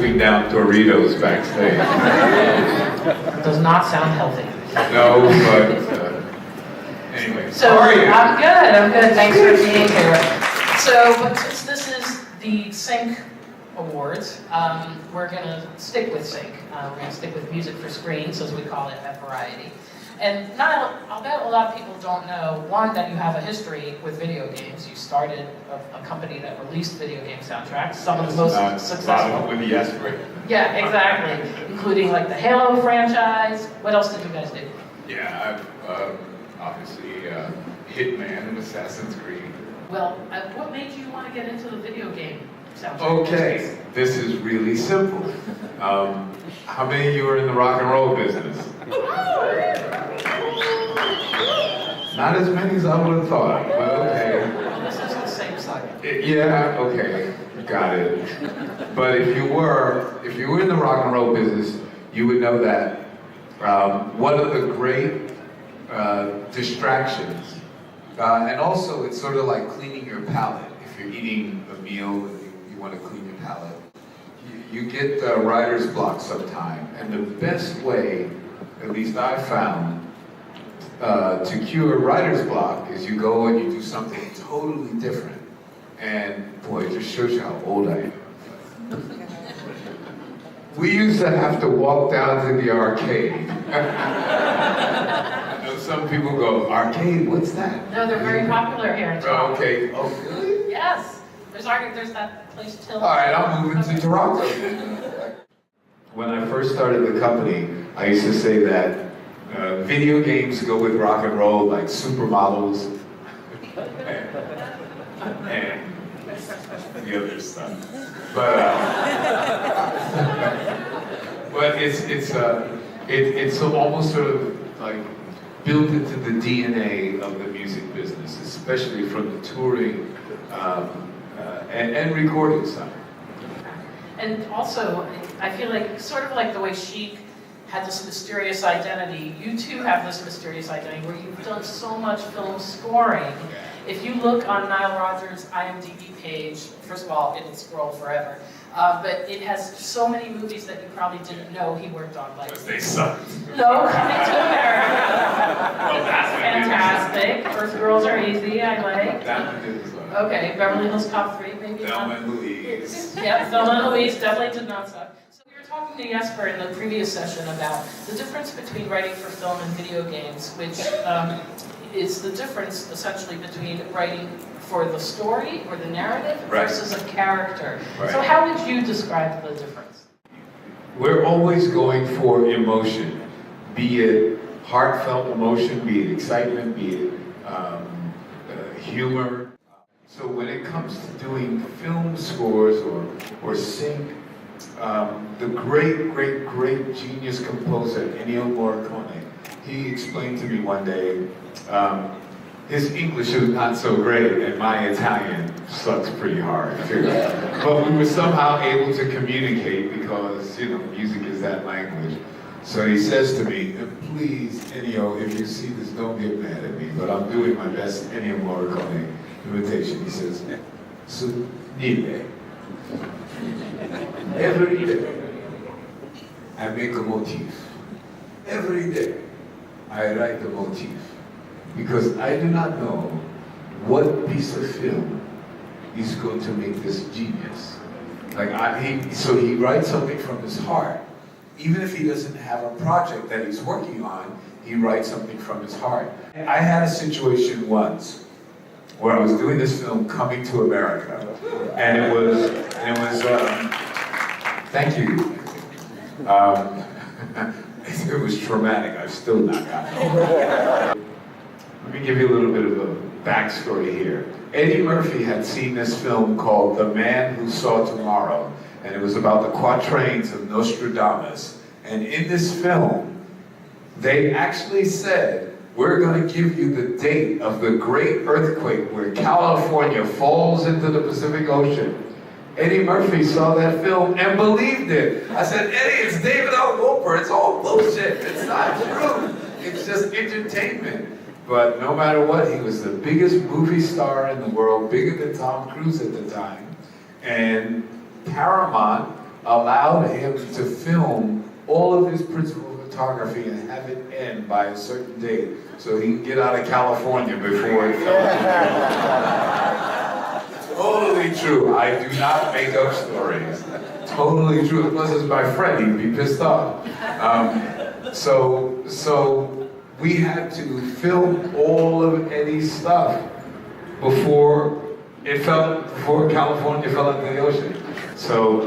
wolfing down Doritos backstage. Does not sound healthy. No, but anyway. So how are you? I'm good. Thanks for being here. So, but since this is the Sync Awards, we're going to stick with Sync. We're going to stick with music for screens, as we call it at Variety. And Nile, I'll bet a lot of people don't know, one, that you have a history with video games. You started a company that released video game soundtracks, some of the most successful. With the yes right. Yeah, exactly. Including like the Halo franchise. What else did you guys do? Yeah, I've obviously Hitman and Assassin's Creed. Well, what made you want to get into the video game soundtrack? Okay, this is really simple. How many of you are in the rock and roll business? Not as many as I would have thought, but okay. Well, this is the same side. Yeah, okay, got it. But if you were in the rock and roll business, you would know that one of the great distractions, and also it's sort of like cleaning your palate. If you're eating a meal and you want to clean your palate, you get writer's block sometime. And the best way, at least I've found, to cure writer's block is you go and you do something totally different. And boy, it just shows you how old I am. We used to have to walk down to the arcade. I know some people go, arcade, what's that? No, they're very popular here in Toronto. Okay, oh really? Yes. There's that place till. All right, I'll move into Toronto then. When I first started the company, I used to say that video games go with rock and roll like supermodels and the other stuff. But it's almost sort of like built into the DNA of the music business, especially from the touring and recording side. And also, I feel like, sort of like the way Chic had this mysterious identity, you too have this mysterious identity where you've done so much film scoring. If you look on Nile Rodgers' IMDb page, first of all, it'll scroll forever, but it has so many movies that you probably didn't know he worked on. Like, Because they sucked. No, Coming to America. Oh, that's Fantastic. First Girls Are Easy, I like. That one did as well. Okay, Beverly Hills Cop 3, maybe Thelma not. and Louise. Yep, Thelma and Louise definitely did not suck. So we were talking to Jesper in the previous session about the difference between writing for film and video games, which is the difference essentially between writing for the story or the narrative versus a character. Right. So how would you describe the difference? We're always going for emotion, be it heartfelt emotion, be it excitement, be it humor. So when it comes to doing film scores or sync, the great genius composer Ennio Morricone, he explained to me one day, his English is not so great and my Italian sucks pretty hard too. But we were somehow able to communicate because, music is that language. So he says to me, please, Ennio, if you see this, don't get mad at me, but I'm doing my best Ennio Morricone imitation. He says, so, Nile, every day I make a motif. Every day I write a motif. Because I do not know what piece of film is going to make this genius. So he writes something from his heart. Even if he doesn't have a project that he's working on, he writes something from his heart. I had a situation once where I was doing this film, Coming to America, and it was thank you. It was traumatic. I've still not gotten over it. Let me give you a little bit of a backstory here. Eddie Murphy had seen this film called The Man Who Saw Tomorrow, and it was about the quatrains of Nostradamus. And in this film, they actually said, we're going to give you the date of the great earthquake where California falls into the Pacific Ocean. Eddie Murphy saw that film and believed it. I said, Eddie, it's David L. Wolper. It's all bullshit. It's not true. It's just entertainment. But no matter what, he was the biggest movie star in the world, bigger than Tom Cruise at the time. And Paramount allowed him to film all of his principal photography and have it end by a certain date so he can get out of California before it fell. Totally true. I do not make up stories. Totally true. Unless it's my friend, he'd be pissed off. So we had to film all of Eddie's stuff before California fell into the ocean. So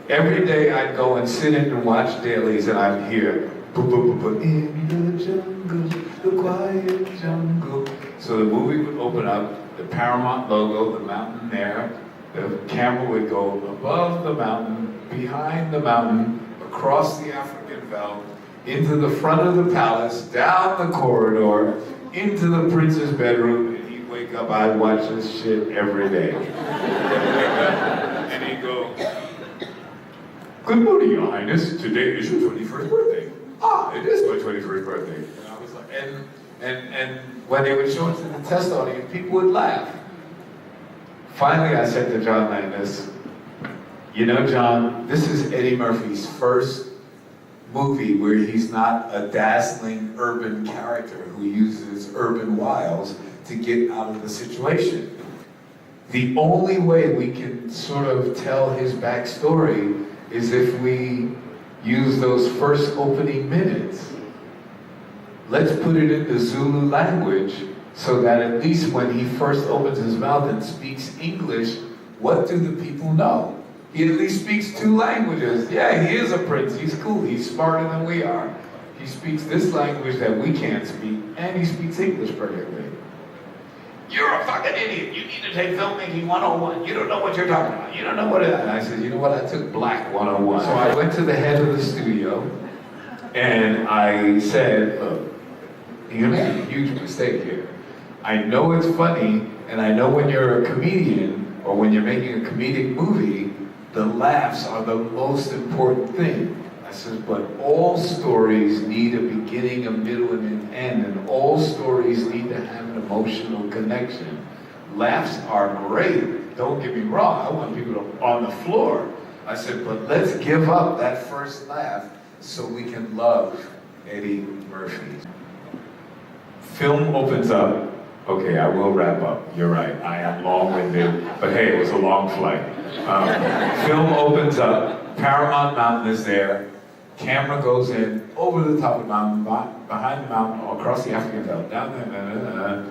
every day I'd go and sit in and watch dailies, and I'd hear in the jungle, the quiet jungle. So the movie would open up, the Paramount logo, the mountain there. The camera would go above the mountain, behind the mountain, across the African veldt, into the front of the palace, down the corridor, into the prince's bedroom, and he'd wake up, I'd watch this shit every day. And he'd go, "Good morning, Your Highness. Today is your 21st birthday." "Ah, it is my 21st birthday." And I was like, and when they would show it to the test audience, people would laugh. Finally, I said to John Landis, "You know, John, this is Eddie Murphy's first movie where he's not a dazzling urban character who uses urban wiles to get out of the situation. The only way we can sort of tell his backstory is if we use those first opening minutes. Let's put it into Zulu language so that at least when he first opens his mouth and speaks English, what do the people know? He at least speaks 2 languages. Yeah, he is a prince. He's cool. He's smarter than we are. He speaks this language that we can't speak, and he speaks English perfectly. You're a fucking idiot. You need to take filmmaking 101. You don't know what you're talking about. You don't know what it is." And I said, "You know what? I took Black 101. So I went to the head of the studio, and I said, "Look, you're making a huge mistake here. I know it's funny, and I know when you're a comedian, or when you're making a comedic movie, the laughs are the most important thing." I said, "But all stories need a beginning, a middle, and an end, and all stories need to have an emotional connection. Laughs are great, don't get me wrong, I want people on the floor." I said, "But let's give up that first laugh so we can love Eddie Murphy." Film opens up. Okay, I will wrap up. You're right, I am long-winded, but hey, it was a long flight. Film opens up, Paramount Mountain is there, camera goes in, over the top of the mountain, behind the mountain, across the African veldt, down there,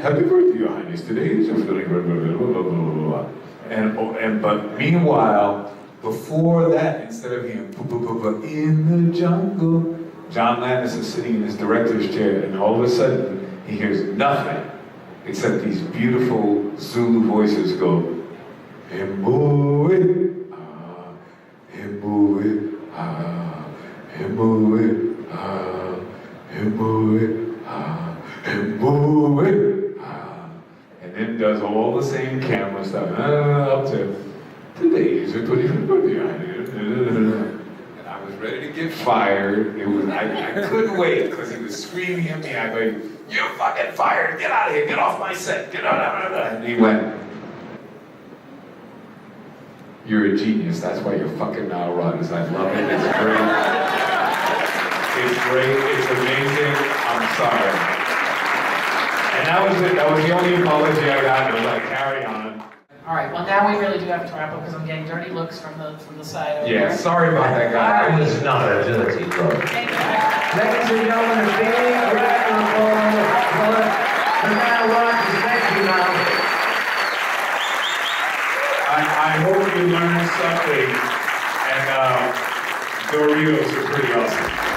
"Happy birthday, Your Highness, today is your feeling, blah, blah, blah, blah, blah." But meanwhile, before that, instead of hearing in the jungle, John Landis is sitting in his director's chair, and all of a sudden, he hears nothing except these beautiful Zulu voices go, "Himboe, ah, Himboe, ah, Himboe, ah, Himboe, ah, Himboe, ah," and then does all the same camera stuff, up to, "Today is your 25th birthday." I was ready to get fired. I couldn't wait because he was screaming at me. I go, "You're fucking fired. Get out of here. Get off my set. Get out." And he went, "You're a genius. That's why you're fucking Nile Rodgers. I love it. It's great. It's great. It's amazing. I'm sorry." And that was it. That was the only apology I got. It was like, "Carry on." All right, well now we really do have to wrap up because I'm getting dirty looks from the side over Yeah, there. sorry about that, guy. It was not a dirty look. Thank you. Ladies and gentlemen, a big round of applause for the Nile Rodgers. Thank you, Nile. I hope you learned something, and Doritos are pretty awesome.